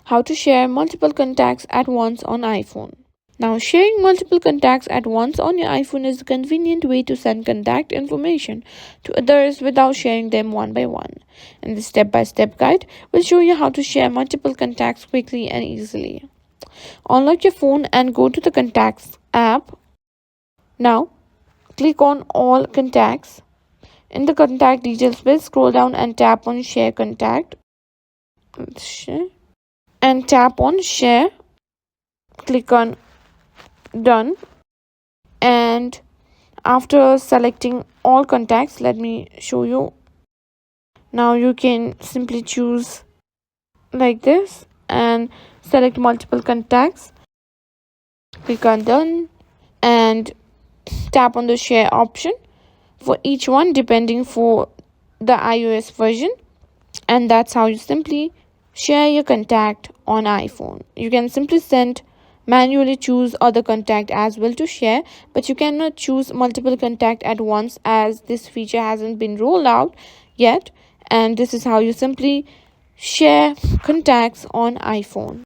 How to share multiple contacts at once on iPhone. Now, sharing multiple contacts at once on your iPhone is a convenient way to send contact information to others without sharing them one by one. And this step by step guide will show you how to share multiple contacts quickly and easily. Unlock your phone and go to the Contacts app. Now, click on All Contacts. In the contact details page, scroll down and tap on Share Contact. And tap on Share. Click on Done. And after selecting all contacts, let me show you. Now you can simply choose like this and select multiple contacts. Click on Done and tap on the Share option for each one depending for the iOS version. And that's how you simply share your contact on iPhone. You can simply manually choose other contact as well to share, but you cannot choose multiple contact at once as this feature hasn't been rolled out yet. And this is how you simply share contacts on iPhone.